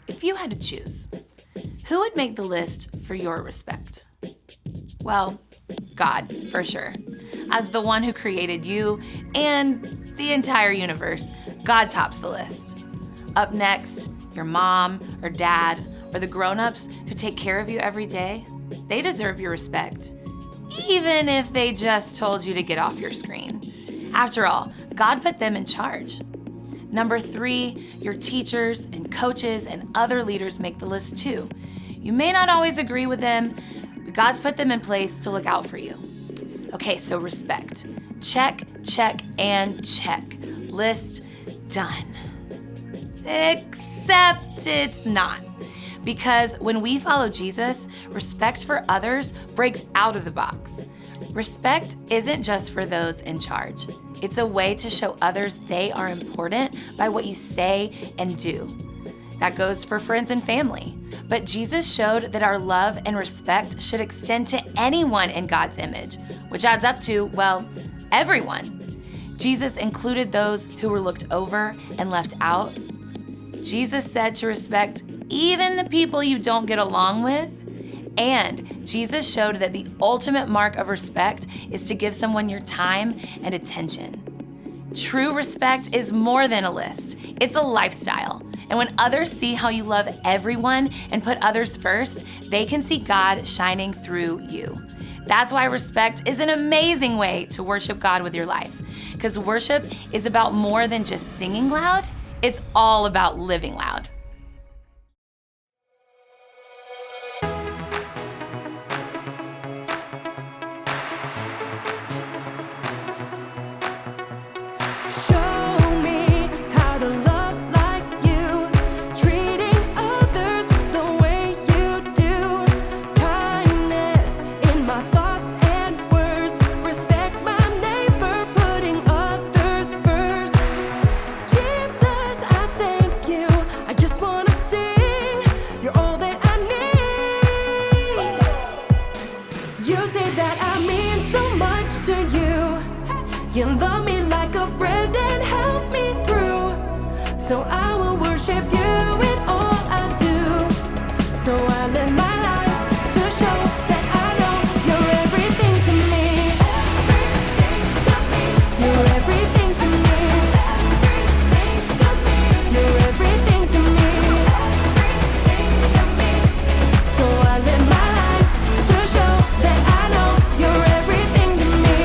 If you had to choose, who would make the list for your respect? Well, God, for sure. As the one who created you and the entire universe, God tops the list. Up next, your mom or dad or the grown-ups who take care of you every day, they deserve your respect, even if they just told you to get off your screen. After all, God put them in charge. Number 3, your teachers and coaches and other leaders make the list too. You may not always agree with them, but God's put them in place to look out for you. Okay, so respect. Check, check, and check. List done. Except it's not. Because when we follow Jesus, respect for others breaks out of the box. Respect isn't just for those in charge. It's a way to show others they are important by what you say and do. That goes for friends and family. But Jesus showed that our love and respect should extend to anyone in God's image, which adds up to, well, everyone. Jesus included those who were looked over and left out. Jesus said to respect even the people you don't get along with. And Jesus showed that the ultimate mark of respect is to give someone your time and attention. True respect is more than a list. It's a lifestyle. And when others see how you love everyone and put others first, they can see God shining through you. That's why respect is an amazing way to worship God with your life. Because worship is about more than just singing loud. It's all about living loud. You love me like a friend and help me through. So I will worship you in all I do. So I live my life to show that I know you're everything to me. You're everything to me. You're everything to me. So I live my life to show that I know you're everything to me.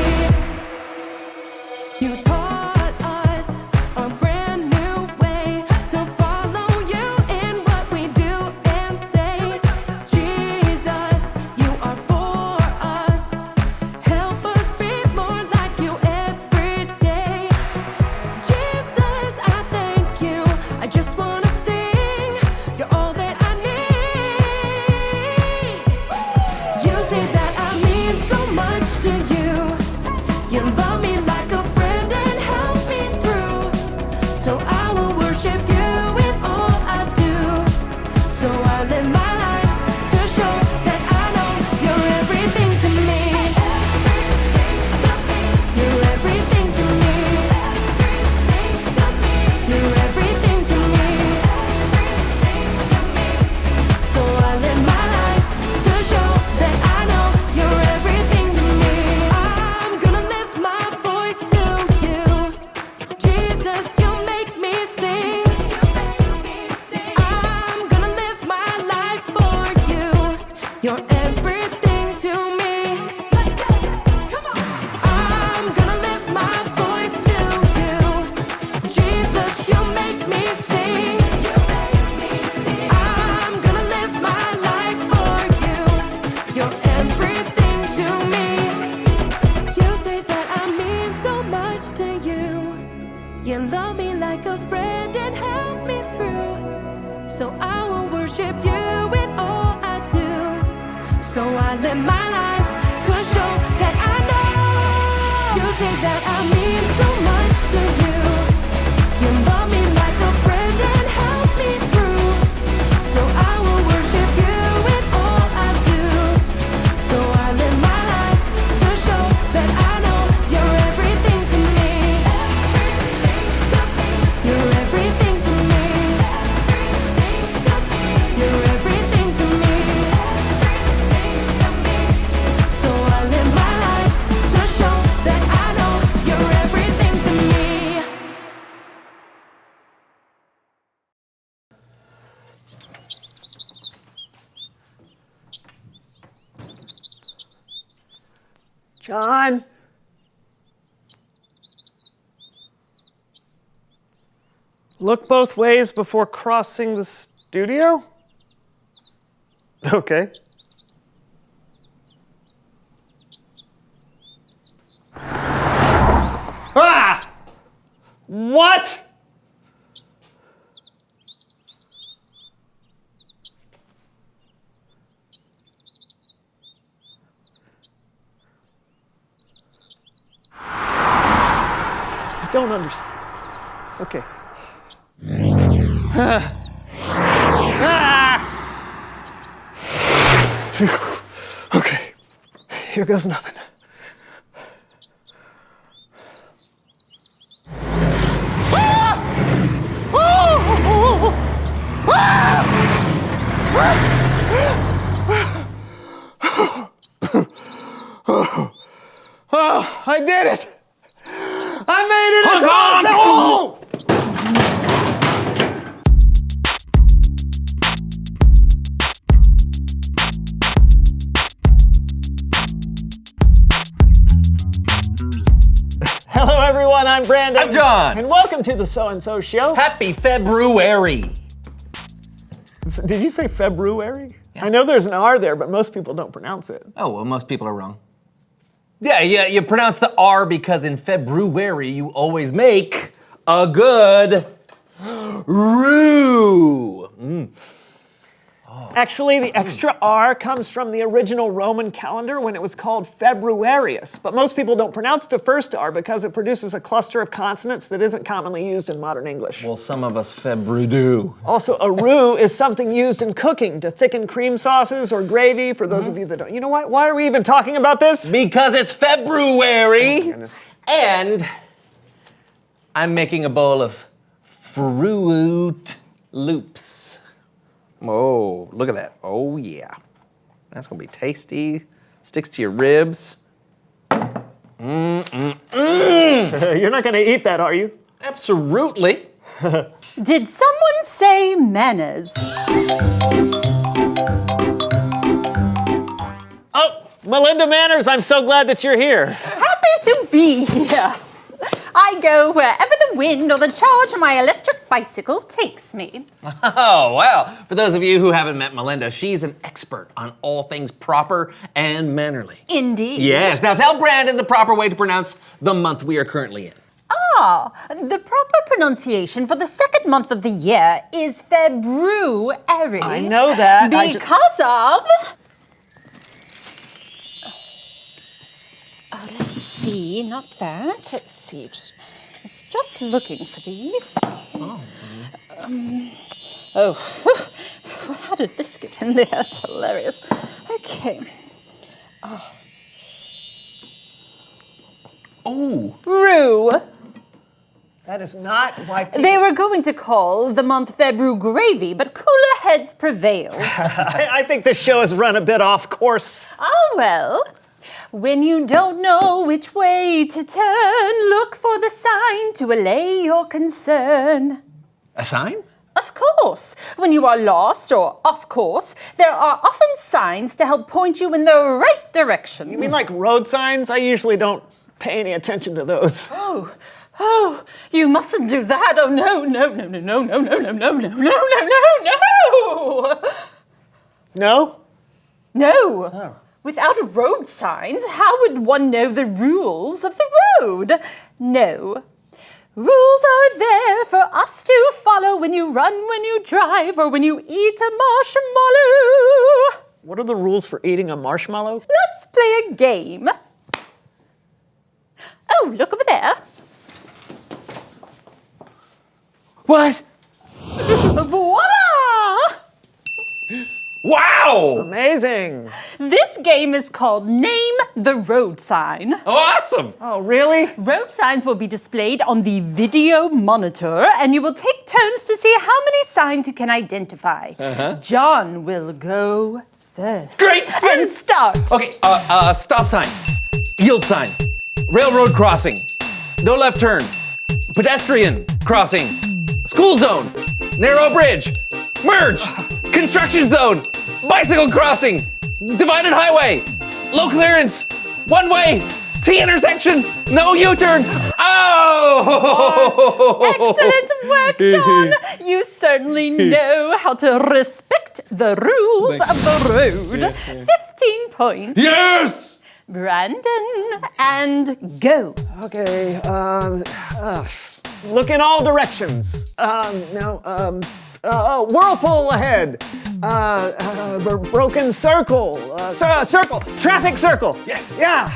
John? Look both ways before crossing the studio? Okay. Ah! What? I don't understand. Okay. Okay, here goes nothing. Oh, I did it! I made it across the hole! Hello everyone, I'm Brandon. I'm John. And welcome to the So-and-So Show. Happy February. Did you say February? Yeah. I know there's an R there, but most people don't pronounce it. Oh, well, most people are wrong. Yeah, you pronounce the R because in February you always make a good roux. Actually, the extra R comes from the original Roman calendar when it was called Februarius. But most people don't pronounce the first R because it produces a cluster of consonants that isn't commonly used in modern English. Well, some of us February. Also, a roux is something used in cooking to thicken cream sauces or gravy, for those of you that don't. You know what? Why are we even talking about this? Because it's February, and I'm making a bowl of Fruit Loops. Oh, look at that. Oh, yeah. That's gonna be tasty. Sticks to your ribs. You're not gonna eat that, are you? Absolutely. Did someone say manners? Oh, Melinda Manners, I'm so glad that you're here. Happy to be here. I go wherever the wind or the charge of my electric bicycle takes me. Oh, well, for those of you who haven't met Melinda, she's an expert on all things proper and mannerly. Indeed. Yes, now tell Brandon the proper way to pronounce the month we are currently in. Ah, the proper pronunciation for the second month of the year is February. I know that. Because of... let's see, not that. Let's see, just looking for these. How did this get in there? That's hilarious. Okay. Oh. Rue. That is not why people... They were going to call the month February gravy, but cooler heads prevailed. I think this show has run a bit off course. Oh, well. When you don't know which way to turn, look for the sign to allay your concern. A sign? Of course. When you are lost or off course, there are often signs to help point you in the right direction. You mean like road signs? I usually don't pay any attention to those. Oh, you mustn't do that. Oh, no. No? No. Oh. Without road signs, how would one know the rules of the road? No. Rules are there for us to follow when you run, when you drive, or when you eat a marshmallow. What are the rules for eating a marshmallow? Let's play a game. Oh, look over there. What? Voila! Wow! Amazing. This game is called Name the Road Sign. Awesome! Oh, really? Road signs will be displayed on the video monitor, and you will take turns to see how many signs you can identify. John will go first. Great! And start. Okay, stop sign, yield sign, railroad crossing, no left turn, pedestrian crossing, school zone, narrow bridge, merge, construction zone, bicycle crossing, divided highway, low clearance, one way, T intersection. No U-turn. Oh! Excellent work, John. You certainly know how to respect the rules of the road. 15 points. Yes! Brandon, and go. Okay, look in all directions. Whirlpool ahead. Broken circle. Circle. Traffic circle. Yes. Yeah.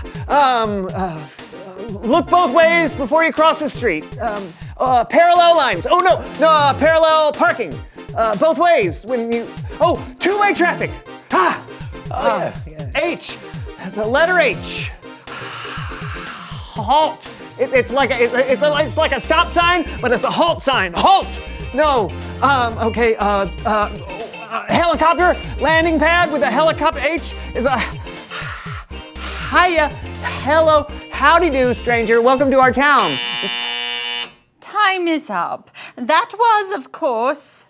Look both ways before you cross the street. Parallel lines. Oh no, parallel parking. Both ways when you. Oh, two-way traffic. H. The letter H. Halt. It's like a stop sign, but it's a halt sign. Halt. No. Okay. Helicopter landing pad with a helicopter. H is a. Hiya. Hello. Howdy do, stranger. Welcome to our town. Time is up. That was, of course,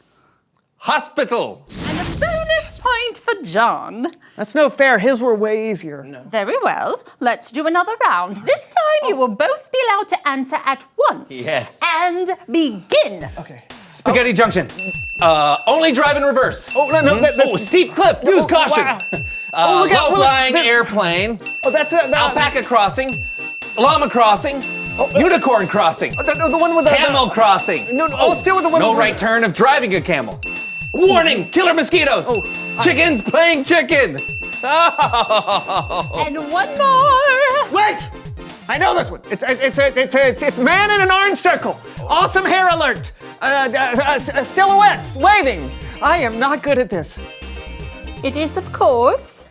Hospital. and a bonus point for John. That's no fair. His were way easier. No. Very well. Let's do another round. This time you will both be allowed to answer at once. Yes. And begin. Okay. Spaghetti Junction. Only drive in reverse. Oh no, that's Steep cliff. Use caution. Wow. Look out, Low-flying look, airplane. Oh, that's it. Alpaca crossing. Llama crossing. Unicorn crossing. The one with the Camel crossing. No, I'll still with the one. No with right turn of driving a camel. Warning! Killer mosquitoes. Chickens playing chicken. Oh. And one more. Wait! I know this one. It's man in an orange circle. Awesome hair alert. Silhouettes waving. I am not good at this. It is, of course,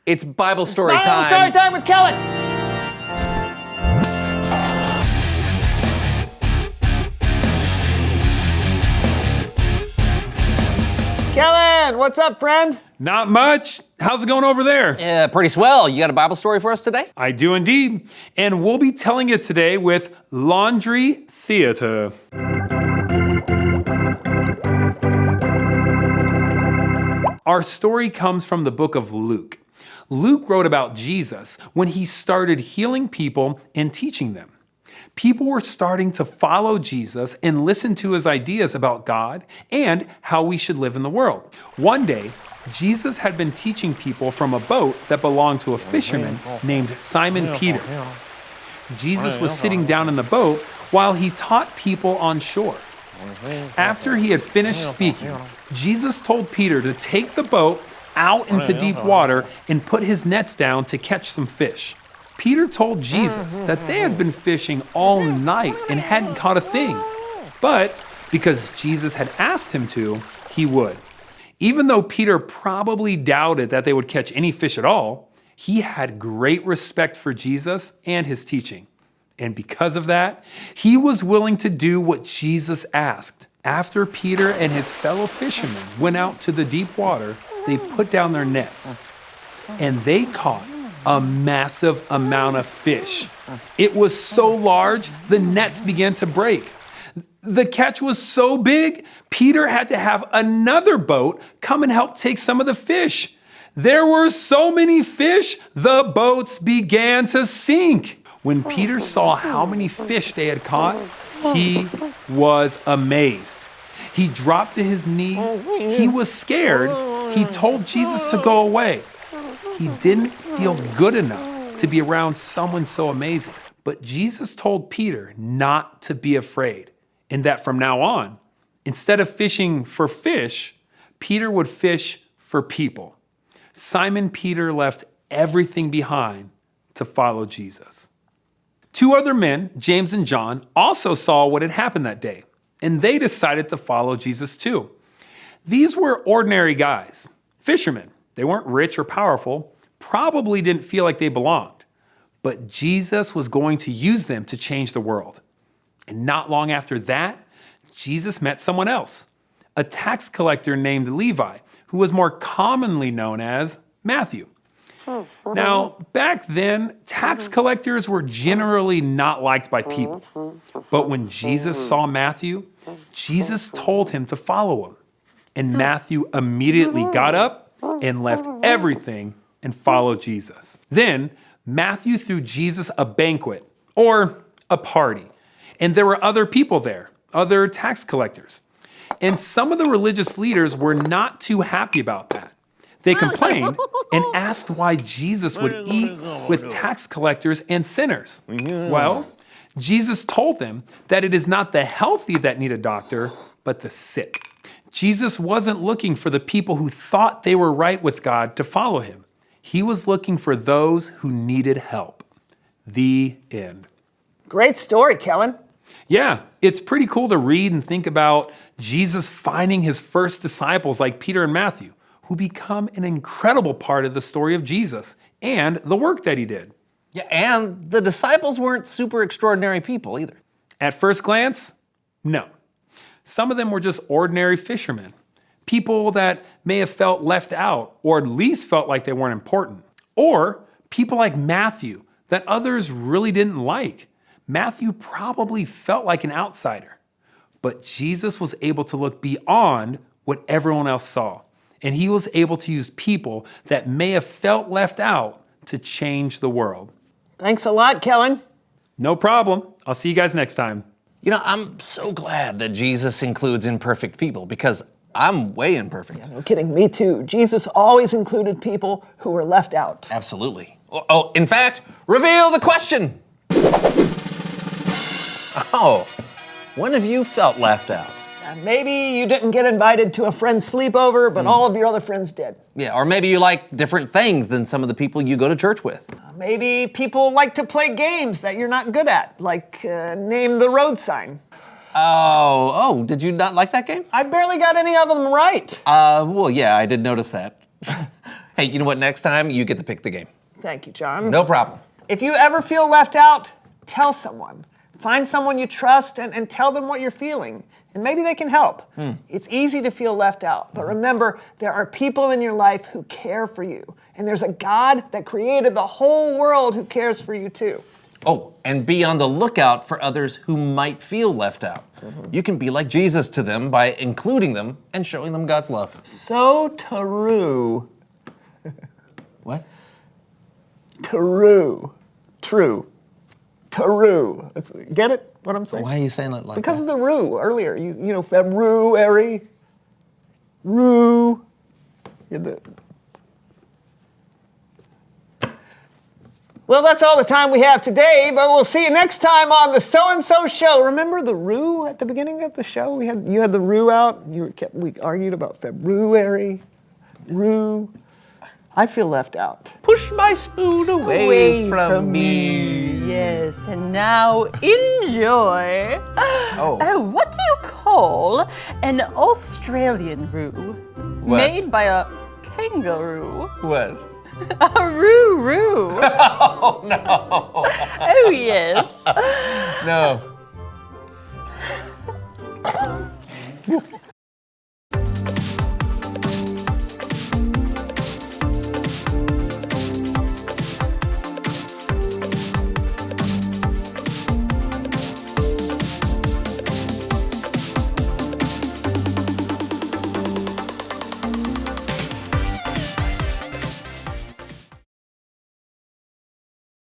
It's Bible story Bible time. story time with Kellen. Kellen, what's up, friend? Not much. How's it going over there? Yeah, pretty swell. You got a Bible story for us today? I do indeed. And we'll be telling it today with Laundry Theater. Our story comes from the book of Luke. Luke wrote about Jesus when he started healing people and teaching them. People were starting to follow Jesus and listen to his ideas about God and how we should live in the world. One day, Jesus had been teaching people from a boat that belonged to a fisherman named Simon Peter. Jesus was sitting down in the boat while he taught people on shore. After he had finished speaking, Jesus told Peter to take the boat out into deep water and put his nets down to catch some fish. Peter told Jesus that they had been fishing all night and hadn't caught a thing. But because Jesus had asked him to, he would. Even though Peter probably doubted that they would catch any fish at all, he had great respect for Jesus and his teaching. And because of that, he was willing to do what Jesus asked. After Peter and his fellow fishermen went out to the deep water, they put down their nets. And they caught a massive amount of fish. It was so large, the nets began to break. The catch was so big, Peter had to have another boat come and help take some of the fish. There were so many fish, the boats began to sink. When Peter saw how many fish they had caught, he was amazed. He dropped to his knees. He was scared. He told Jesus to go away. He didn't feel good enough to be around someone so amazing. But Jesus told Peter not to be afraid, and that from now on, instead of fishing for fish, Peter would fish for people. Simon Peter left everything behind to follow Jesus. Two other men, James and John, also saw what had happened that day, and they decided to follow Jesus too. These were ordinary guys, fishermen. They weren't rich or powerful, probably didn't feel like they belonged. But Jesus was going to use them to change the world. And not long after that, Jesus met someone else, a tax collector named Levi, who was more commonly known as Matthew. Now, back then, tax collectors were generally not liked by people. But when Jesus saw Matthew, Jesus told him to follow him. And Matthew immediately got up and left everything and followed Jesus. Then Matthew threw Jesus a banquet, or a party, and there were other people there, other tax collectors. And some of the religious leaders were not too happy about that. They complained and asked why Jesus would eat with tax collectors and sinners. Well, Jesus told them that it is not the healthy that need a doctor, but the sick. Jesus wasn't looking for the people who thought they were right with God to follow him. He was looking for those who needed help. The end. Great story, Kellen. Yeah, it's pretty cool to read and think about Jesus finding his first disciples like Peter and Matthew, who become an incredible part of the story of Jesus and the work that he did. Yeah, and the disciples weren't super extraordinary people either. At first glance, no. Some of them were just ordinary fishermen, people that may have felt left out or at least felt like they weren't important. Or people like Matthew that others really didn't like. Matthew probably felt like an outsider, but Jesus was able to look beyond what everyone else saw. And he was able to use people that may have felt left out to change the world. Thanks a lot, Kellen. No problem. I'll see you guys next time. You know, I'm so glad that Jesus includes imperfect people because I'm way imperfect. No kidding, me too. Jesus always included people who were left out. Absolutely. Oh, in fact, reveal the question. Oh, when have you felt left out? Maybe you didn't get invited to a friend's sleepover, but all of your other friends did. Yeah, or maybe you like different things than some of the people you go to church with. Maybe people like to play games that you're not good at, like name the road sign. Oh, did you not like that game? I barely got any of them right. Well, yeah, I did notice that. Hey, you know what? Next time, you get to pick the game. Thank you, John. No problem. If you ever feel left out, tell someone. Find someone you trust and tell them what you're feeling. And maybe they can help. It's easy to feel left out, but remember, there are people in your life who care for you. And there's a God that created the whole world who cares for you too. Oh, and be on the lookout for others who might feel left out. You can be like Jesus to them by including them and showing them God's love. So true. What? True. True. True. Get it? What I'm saying? Why are you saying it like Because that? of the rue earlier. You know, February. Rue. Well, that's all the time we have today, but we'll see you next time on the So-and-So Show. Remember the rue at the beginning of the show? You had the rue out. We argued about February. Rue. I feel left out. Push my spoon away from me. Yes, and now enjoy. Oh. What do you call an Australian roo? What? Made by a kangaroo. What? A roo-roo. Oh, no. Oh, yes. No.